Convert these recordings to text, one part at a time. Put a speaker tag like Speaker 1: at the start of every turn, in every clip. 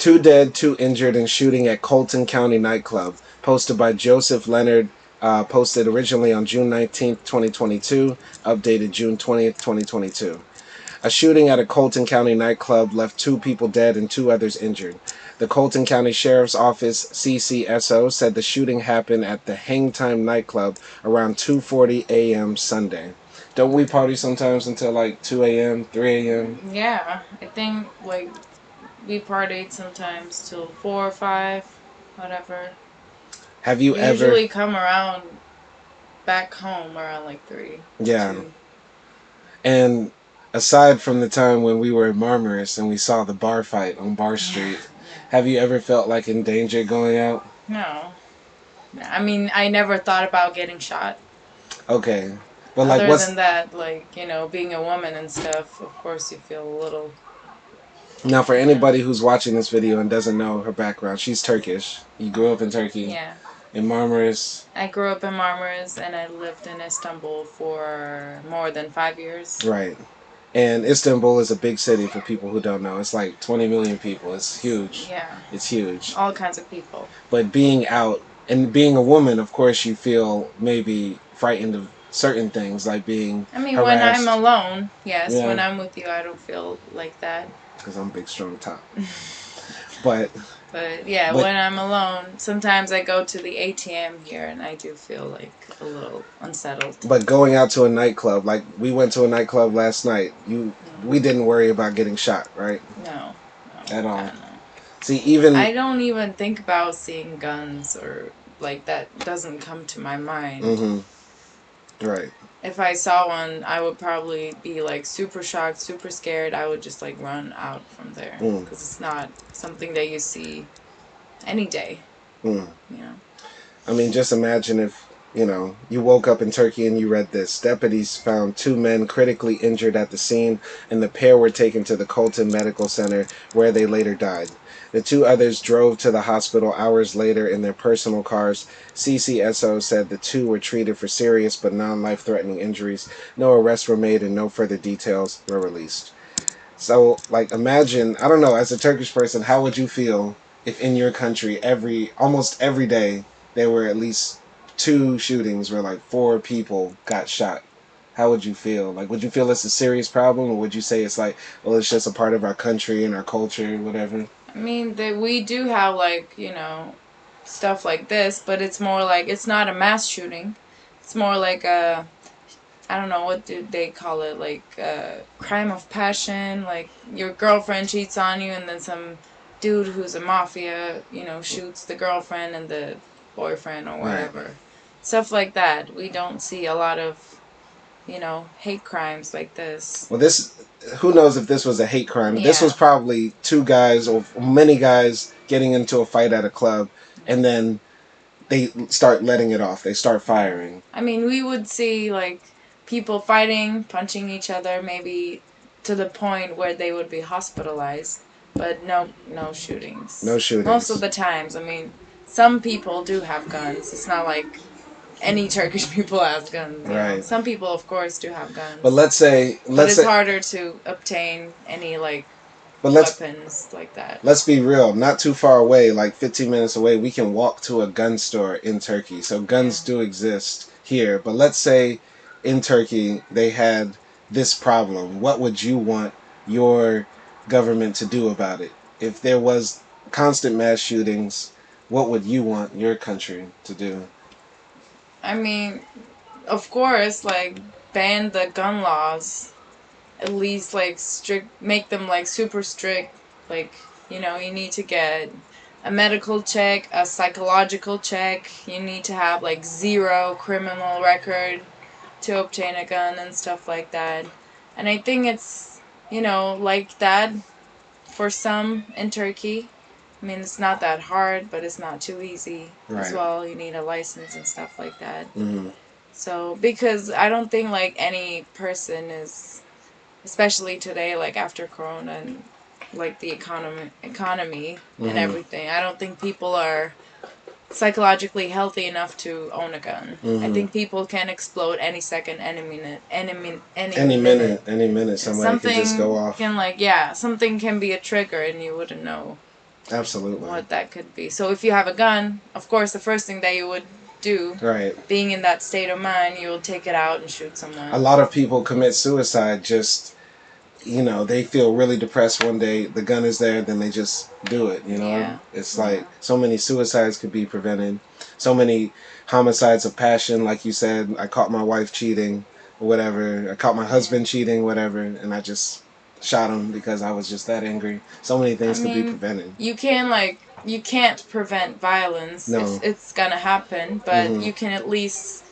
Speaker 1: 2 dead, 2 injured in shooting at Colleton County Nightclub. Posted by Joseph Leonard. Posted originally on June 19th, 2022. Updated June 20th, 2022. A shooting at a Colleton County nightclub left 2 people dead and 2 others injured. The Colleton County Sheriff's Office, CCSO, said the shooting happened at the Hang Time nightclub around 2:40 a.m. Sunday. Don't we party sometimes until like 2 a.m., 3 a.m.?
Speaker 2: Yeah, I think like we partied sometimes till 4 or 5, whatever.
Speaker 1: Have you
Speaker 2: We
Speaker 1: ever?
Speaker 2: usually come around back home around like 3.
Speaker 1: Yeah.
Speaker 2: 2.
Speaker 1: And aside from the time when we were in Marmaris and we saw the bar fight on Bar
Speaker 2: Yeah,
Speaker 1: Street,
Speaker 2: yeah.
Speaker 1: have you ever felt like in danger going out?
Speaker 2: No. I mean, I never thought about getting shot.
Speaker 1: Okay. But like
Speaker 2: Other
Speaker 1: what's
Speaker 2: than that, like, being a woman and stuff, of course you feel a little,
Speaker 1: now for
Speaker 2: you know.
Speaker 1: anybody who's watching this video and doesn't know her background, she's Turkish. You grew up in Turkey.
Speaker 2: Yeah.
Speaker 1: In Marmaris.
Speaker 2: I grew up in Marmaris and I lived in Istanbul for more than 5 years.
Speaker 1: Right. And Istanbul is a big city for people who don't know. It's like 20 million people. It's huge.
Speaker 2: Yeah.
Speaker 1: It's huge.
Speaker 2: All kinds of people.
Speaker 1: But being out and being a woman, of course, you feel maybe frightened of certain things, like being
Speaker 2: I mean, when
Speaker 1: harassed.
Speaker 2: I'm alone, yes.
Speaker 1: Yeah.
Speaker 2: When I'm with you, I don't feel like that.
Speaker 1: Because I'm big, strong top. But
Speaker 2: yeah, when I'm alone, sometimes I go to the ATM here and I do feel like a little unsettled.
Speaker 1: But going out to a nightclub, like we went to a nightclub last night, we didn't worry about getting shot, right?
Speaker 2: No.
Speaker 1: At all.
Speaker 2: I don't know.
Speaker 1: See, even
Speaker 2: I don't even think about seeing guns or like that doesn't come to my mind.
Speaker 1: Mm-hmm. Right.
Speaker 2: If I saw one, I would probably be like super shocked, super scared. I would just like run out from there because it's not something that you see any day. You know.
Speaker 1: I mean, just imagine if, you woke up in Turkey and you read this. Deputies found 2 men critically injured at the scene, and the pair were taken to the Colleton Medical Center, where they later died. The 2 others drove to the hospital hours later in their personal cars. CCSO said the 2 were treated for serious but non-life-threatening injuries. No arrests were made and no further details were released. So, like, imagine, I don't know, as a Turkish person, how would you feel if in your country almost every day there were at least 2 shootings where like 4 people got shot? How would you feel? Like, would you feel it's a serious problem, or would you say it's like, well, it's just a part of our country and our culture, whatever?
Speaker 2: I mean, we do have like, stuff like this, but it's more like, it's not a mass shooting. It's more like a, I don't know, what do they call it? Like a crime of passion. Like your girlfriend cheats on you and then some dude who's a mafia, shoots the girlfriend and the boyfriend or whatever. Right. Stuff like that. We don't see a lot of, hate crimes like this.
Speaker 1: Well, who knows if this was a hate crime.
Speaker 2: Yeah.
Speaker 1: This was probably 2 guys or many guys getting into a fight at a club, and then they start letting it off. They start firing.
Speaker 2: I mean, we would see like people fighting, punching each other, maybe to the point where they would be hospitalized, but no shootings.
Speaker 1: No shootings.
Speaker 2: Most of the times, I mean, some people do have guns. It's not like any Turkish people have guns.
Speaker 1: Right.
Speaker 2: Some people, of course, do have guns.
Speaker 1: But let's say
Speaker 2: it's harder to obtain any weapons like that.
Speaker 1: Let's be real. Not too far away, like 15 minutes away, we can walk to a gun store in Turkey. So guns do exist here. But let's say in Turkey they had this problem. What would you want your government to do about it? If there was constant mass shootings, what would you want your country to do?
Speaker 2: I mean, of course, like, ban the gun laws. At least, like, make them, like, super strict. Like, you need to get a medical check, a psychological check. You need to have, like, 0 criminal record to obtain a gun and stuff like that. And I think it's, like that for some in Turkey. I mean, it's not that hard, but it's not too easy as well. You need a license and stuff like that.
Speaker 1: Mm-hmm.
Speaker 2: So, because I don't think, like, any person is, especially today, like, after Corona and, like, the economy and everything, I don't think people are psychologically healthy enough to own a gun. I think people can explode any second, any minute.
Speaker 1: Any minute, somebody can just go off.
Speaker 2: Something can be a trigger and you wouldn't know.
Speaker 1: Absolutely.
Speaker 2: what that could be. So if you have a gun, of course, the first thing that you would do,
Speaker 1: right,
Speaker 2: being in that state of mind, you will take it out and shoot someone.
Speaker 1: a lot of people commit suicide just, they feel really depressed one day, the gun is there, then they just do it,
Speaker 2: Yeah.
Speaker 1: It's like so many suicides could be prevented, so many homicides of passion, like you said, I caught my wife cheating, or whatever, I caught my husband cheating, whatever, and I just shot him because I was just that angry. So many things could be prevented.
Speaker 2: You can't prevent violence.
Speaker 1: No.
Speaker 2: It's gonna happen, but you can at least,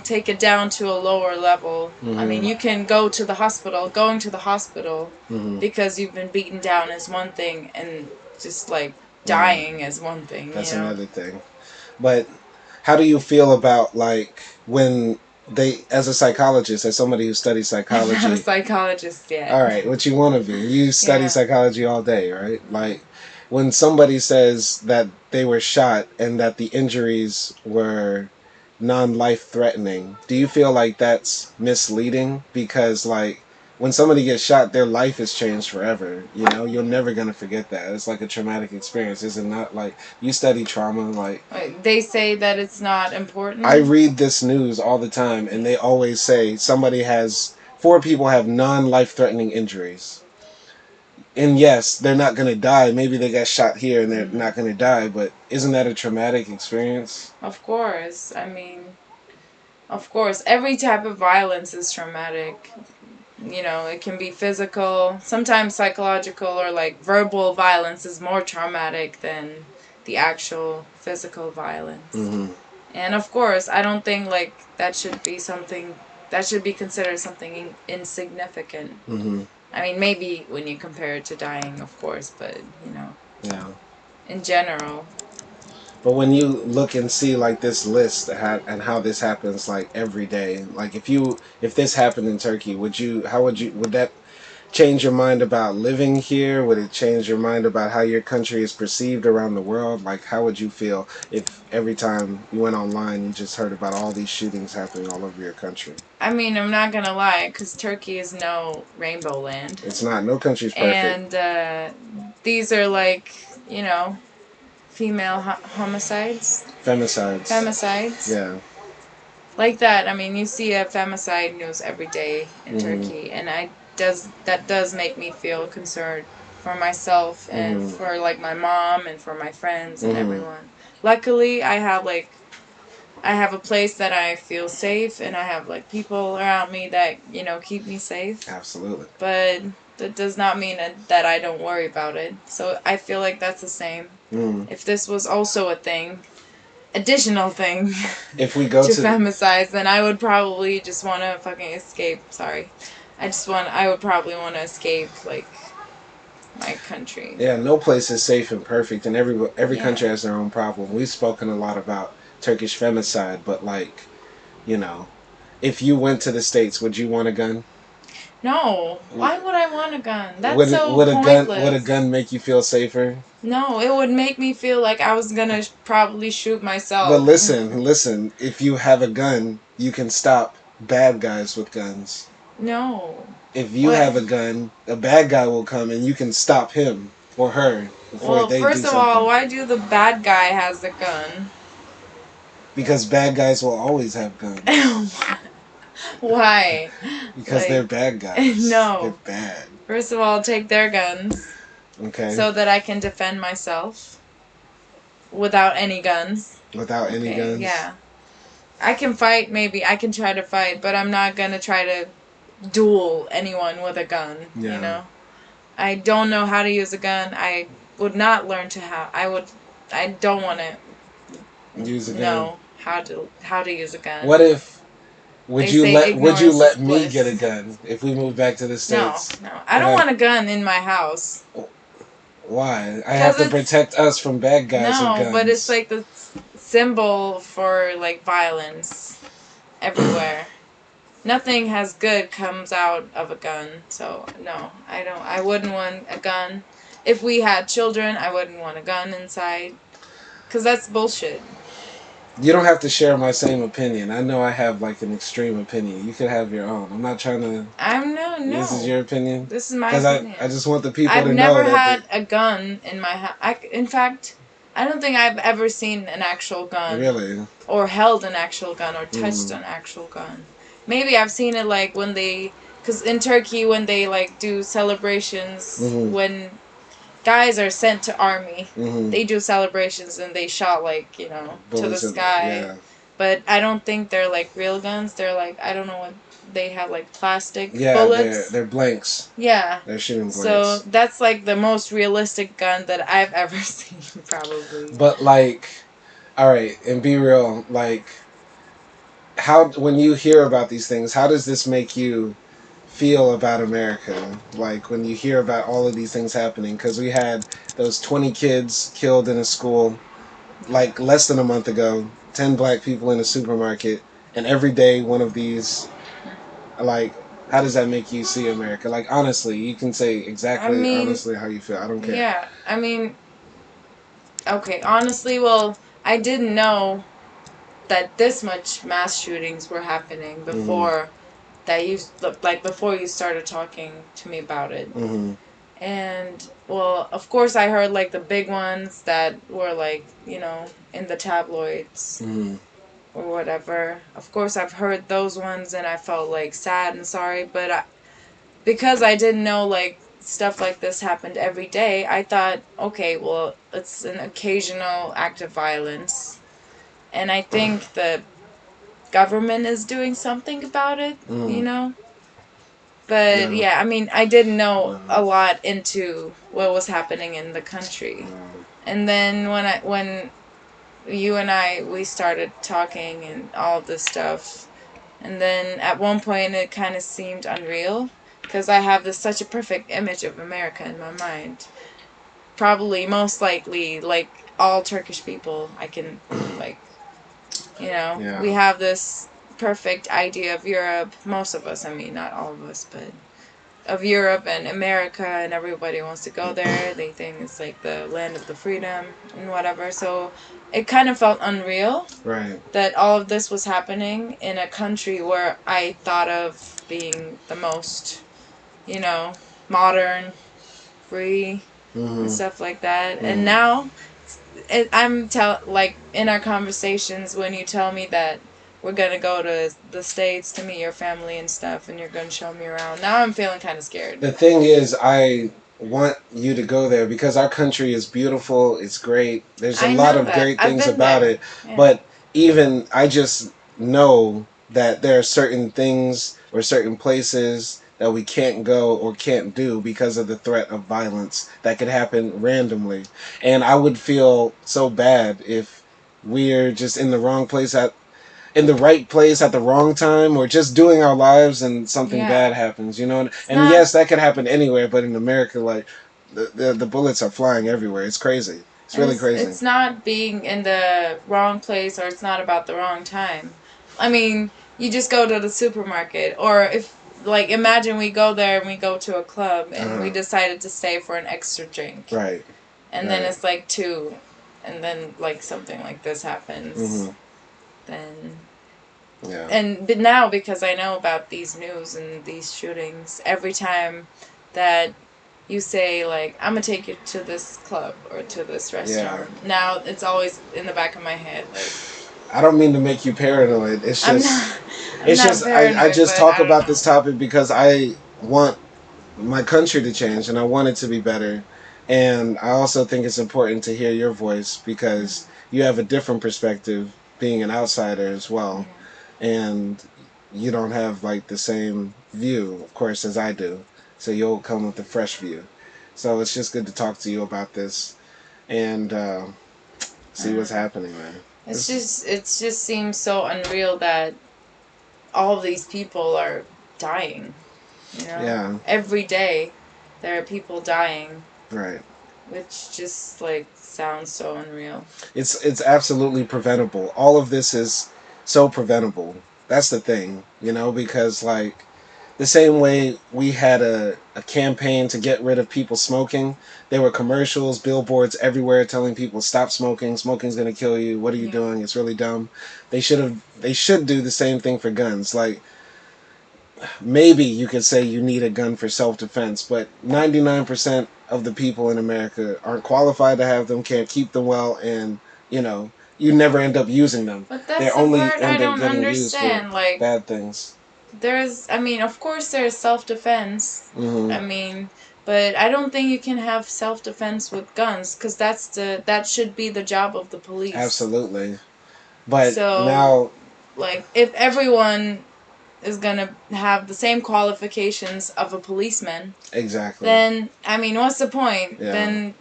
Speaker 2: take it down to a lower level. I mean, you can go to the hospital. Going to the hospital because you've been beaten down is one thing, and just like dying is one thing.
Speaker 1: That's another thing. But how do you feel about like when they, as a psychologist, as somebody who studies psychology?
Speaker 2: I'm not a psychologist yet.
Speaker 1: All right, what you want to be? You study psychology all day, right? Like when somebody says that they were shot and that the injuries were non-life threatening, do you feel like that's misleading? Because like when somebody gets shot, their life is changed forever. You're never gonna forget that. It's like a traumatic experience, is it not? Like you study trauma, like
Speaker 2: they say that it's not important.
Speaker 1: I read this news all the time, and they always say four people have non-life threatening injuries. And yes, they're not gonna die. Maybe they got shot here and they're not gonna die, but isn't that a traumatic experience?
Speaker 2: Of course. I mean, of course, every type of violence is traumatic. It can be physical, sometimes psychological, or like verbal violence is more traumatic than the actual physical violence. And of course, I don't think like that should be considered something insignificant. I mean, maybe when you compare it to dying, of course, but
Speaker 1: Yeah.
Speaker 2: in general.
Speaker 1: But when you look and see like this list and how this happens like every day, like if this happened in Turkey, would that change your mind about living here? Would it change your mind about how your country is perceived around the world? Like how would you feel if every time you went online you just heard about all these shootings happening all over your country?
Speaker 2: I mean, I'm not gonna lie, because Turkey is no rainbow land.
Speaker 1: It's not. No country's perfect.
Speaker 2: And these are like, female homicides. Femicides.
Speaker 1: Yeah.
Speaker 2: Like that. I mean, you see a femicide news every day in Turkey, and that does make me feel concerned for myself and for like my mom and for my friends and everyone. Luckily, I have a place that I feel safe, and I have like people around me that keep me safe.
Speaker 1: Absolutely.
Speaker 2: But that does not mean that I don't worry about it. So I feel like that's the same. If this was also additional thing,
Speaker 1: if we go
Speaker 2: to femicides, then I would probably just want to fucking escape. Sorry, I would probably want to escape like my country.
Speaker 1: Yeah, no place is safe and perfect, and every country has their own problem. We've spoken a lot about Turkish femicide, but like, if you went to the States, would you want a gun?
Speaker 2: No. Why would I want a gun? That's pointless.
Speaker 1: Would a gun make you feel safer?
Speaker 2: No, it would make me feel like I was gonna probably shoot myself.
Speaker 1: But listen. If you have a gun, you can stop bad guys with guns.
Speaker 2: No.
Speaker 1: If you have a gun, a bad guy will come and you can stop him or her before they do something.
Speaker 2: Well, first of all, why do the bad guy has the gun?
Speaker 1: Because bad guys will always have guns.
Speaker 2: Why?
Speaker 1: Because they're bad guys.
Speaker 2: No.
Speaker 1: They're bad.
Speaker 2: First of all, take their guns.
Speaker 1: Okay.
Speaker 2: So that I can defend myself. Without any guns.
Speaker 1: Without any guns?
Speaker 2: Yeah. I can fight, maybe. I can try to fight, but I'm not going to try to duel anyone with a gun.
Speaker 1: Yeah.
Speaker 2: I don't know how to use a gun. I would not learn to how. I don't want to
Speaker 1: use a gun.
Speaker 2: Know how to use a gun.
Speaker 1: What if would you let me get a gun if we move back to the States?
Speaker 2: No. I don't want a gun in my house.
Speaker 1: Why? I have to protect us from bad guys with guns.
Speaker 2: No, but it's like the symbol for like violence everywhere. Nothing has good comes out of a gun. So no, I wouldn't want a gun. If we had children, I wouldn't want a gun inside. 'Cause that's bullshit.
Speaker 1: You don't have to share my same opinion. I know I have like an extreme opinion. You could have your own. I'm not trying to.
Speaker 2: I'm no,
Speaker 1: This is
Speaker 2: no.
Speaker 1: your opinion.
Speaker 2: This is my
Speaker 1: Because
Speaker 2: opinion.
Speaker 1: I just want the people
Speaker 2: I've
Speaker 1: to
Speaker 2: never
Speaker 1: know that
Speaker 2: had a gun in my house. In fact, I don't think I've ever seen an actual gun.
Speaker 1: Really.
Speaker 2: Or held an actual gun or touched an actual gun. Maybe I've seen it like when they, because in Turkey when they like do celebrations, when guys are sent to army, they do celebrations and they shot like, you know, bullets to the sky. Yeah. But I don't think they're like real guns. They're like, I don't know what, they have like plastic bullets.
Speaker 1: They're blanks.
Speaker 2: Yeah.
Speaker 1: They're shooting blanks.
Speaker 2: So that's like the most realistic gun that I've ever seen, probably.
Speaker 1: But like, all right, and be real, like, how, when you hear about these things, how does this make you feel about America? Like when you hear about all of these things happening, because we had those 20 kids killed in a school like less than a month ago, 10 black people in a supermarket, and every day one of these, like, how does that make you see America? Like, honestly, you can say exactly honestly how you feel. I don't care.
Speaker 2: Yeah, I mean, okay, honestly, well, I didn't know that this much mass shootings were happening before that you, like, before you started talking to me about it. And, well, of course I heard, like, the big ones that were, like, you know, in the tabloids or whatever. Of course I've heard those ones and I felt, like, sad and sorry, but because I didn't know, like, stuff like this happened every day, I thought, okay, well, it's an occasional act of violence. And I think the government is doing something about it, you know? But yeah, I mean, I didn't know a lot into what was happening in the country. And then when you and we started talking and all of this stuff, and then at one point it kind of seemed unreal because I have such a perfect image of America in my mind. Probably, most likely, like all Turkish people, I can, like, you know, we have this perfect idea of Europe. Most of us, I mean, not all of us, but of Europe and America, and everybody wants to go there. They think it's like the land of the freedom and whatever. So it kind of felt unreal, right, that all of this was happening in a country where I thought of being the most, you know, modern, free, and stuff like that. And now like in our conversations, when you tell me that we're gonna go to the States to meet your family and stuff, and you're gonna show me around, now I'm feeling kind of scared.
Speaker 1: The thing is, I want you to go there because our country is beautiful. It's great. There's a lot of great things about it. Yeah. But even I just know that there are certain things or certain places that we can't go or can't do because of the threat of violence that could happen randomly. And I would feel so bad if we're just in the wrong place in the right place at the wrong time, or just doing our lives and something bad happens, you know? And yes, that could happen anywhere, but in America, like, the bullets are flying everywhere. It's crazy. It's really crazy.
Speaker 2: It's not being in the wrong place, or it's not about the wrong time. I mean, you just go to the supermarket, or if, like, imagine we go there and we go to a club and we decided to stay for an extra drink. Right. And then it's like 2, and then, like, something like this happens. Then, but now, because I know about these news and these shootings, every time that you say, like, I'm gonna take you to this club or to this restaurant, now it's always in the back of my head, like,
Speaker 1: I don't mean to make you paranoid. It's just I just talk about this topic because I want my country to change and I want it to be better. And I also think it's important to hear your voice because you have a different perspective, being an outsider as well, and you don't have, like, the same view, of course, as I do, so you'll come with a fresh view. So it's just good to talk to you about this and see what's happening, man.
Speaker 2: It just seems so unreal that all of these people are dying, you know? Yeah. Every day there are people dying. Right. Which just, like, sounds so unreal.
Speaker 1: It's absolutely preventable. All of this is so preventable. That's the thing, you know, because, like, the same way we had a campaign to get rid of people smoking. There were commercials, billboards everywhere telling people stop smoking. Smoking's gonna kill you. What are you doing? It's really dumb. They should do the same thing for guns. Like maybe you could say you need a gun for self-defense, but 99% of the people in America aren't qualified to have them, can't keep them well, and you never end up using them.
Speaker 2: But
Speaker 1: They
Speaker 2: that's the
Speaker 1: only
Speaker 2: part I
Speaker 1: end up
Speaker 2: don't
Speaker 1: getting used for
Speaker 2: understand. Like,
Speaker 1: bad things.
Speaker 2: of course there's self-defense.
Speaker 1: Mm-hmm.
Speaker 2: I mean, but I don't think you can have self-defense with guns, because that should be the job of the police.
Speaker 1: Absolutely. But
Speaker 2: So,
Speaker 1: now,
Speaker 2: like, if everyone is gonna have the same qualifications of a policeman,
Speaker 1: exactly.
Speaker 2: then, I mean, what's the point?
Speaker 1: Yeah.
Speaker 2: Then,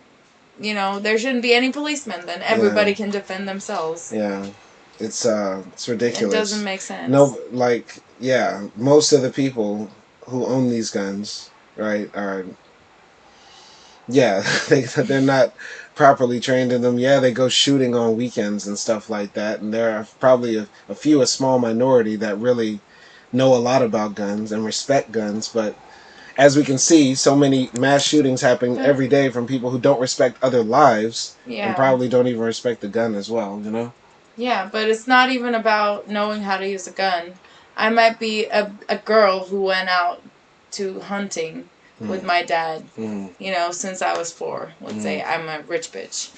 Speaker 2: there shouldn't be any policemen. Then everybody can defend themselves.
Speaker 1: Yeah. It's ridiculous.
Speaker 2: It doesn't make sense.
Speaker 1: No, like, yeah, most of the people who own these guns, right, are, yeah, they're not properly trained in them. Yeah, they go shooting on weekends and stuff like that, and there are probably a small minority that really know a lot about guns and respect guns, but as we can see, so many mass shootings happen every day from people who don't respect other lives and probably don't even respect the gun as well,
Speaker 2: Yeah, but it's not even about knowing how to use a gun. I might be a girl who went out to hunting with my dad, since I was 4. Let's say I'm a rich bitch.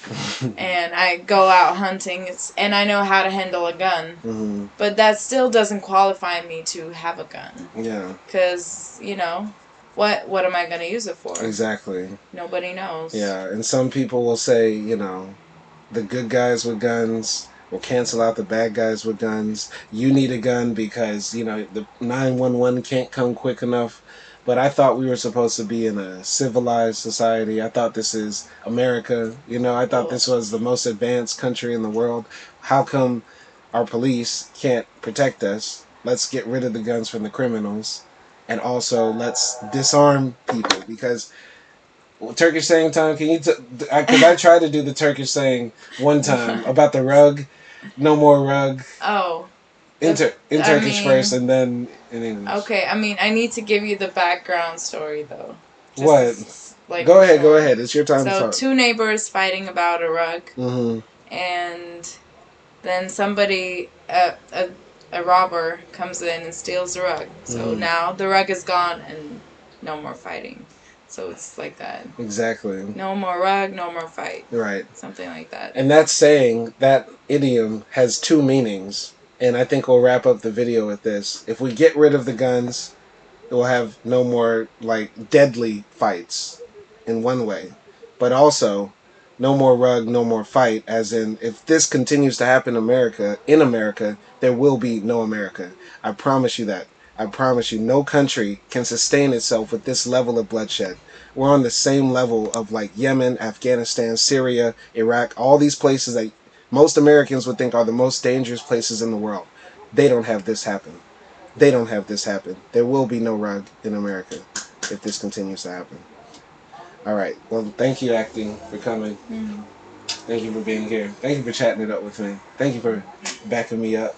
Speaker 2: And I go out hunting, and I know how to handle a gun. But that still doesn't qualify me to have a gun.
Speaker 1: Yeah.
Speaker 2: Because, what am I going to use it for?
Speaker 1: Exactly.
Speaker 2: Nobody knows.
Speaker 1: Yeah, and some people will say, the good guys with guns will cancel out the bad guys with guns. You need a gun because, the 911 can't come quick enough. But I thought we were supposed to be in a civilized society. I thought this is America. I thought this was the most advanced country in the world. How come our police can't protect us? Let's get rid of the guns from the criminals. And also, let's disarm people. Because Turkish saying time, can you... Because I tried to do the Turkish saying one time about the rug. No more rug.
Speaker 2: Oh.
Speaker 1: In Turkish first, and then in English.
Speaker 2: Okay, I need to give you the background story, though.
Speaker 1: What? Go ahead. It's your time to talk.
Speaker 2: 2 neighbors fighting about a rug.
Speaker 1: Mm-hmm.
Speaker 2: And then somebody, a robber, comes in and steals the rug. So now the rug is gone and no more fighting. So it's like that.
Speaker 1: Exactly.
Speaker 2: No more rug, no more fight.
Speaker 1: Right.
Speaker 2: Something like that.
Speaker 1: And that saying, that idiom, has 2 meanings. And I think we'll wrap up the video with this. If we get rid of the guns, we'll have no more, deadly fights in one way. But also, no more rug, no more fight, as in, if this continues to happen in America, there will be no America. I promise you that. I promise you, no country can sustain itself with this level of bloodshed. We're on the same level of, Yemen, Afghanistan, Syria, Iraq, all these places that most Americans would think are the most dangerous places in the world. They don't have this happen. They don't have this happen. There will be no rug in America if this continues to happen. All right. Well, thank you, Acting, for coming. Thank you for being here. Thank you for chatting it up with me. Thank you for backing me up.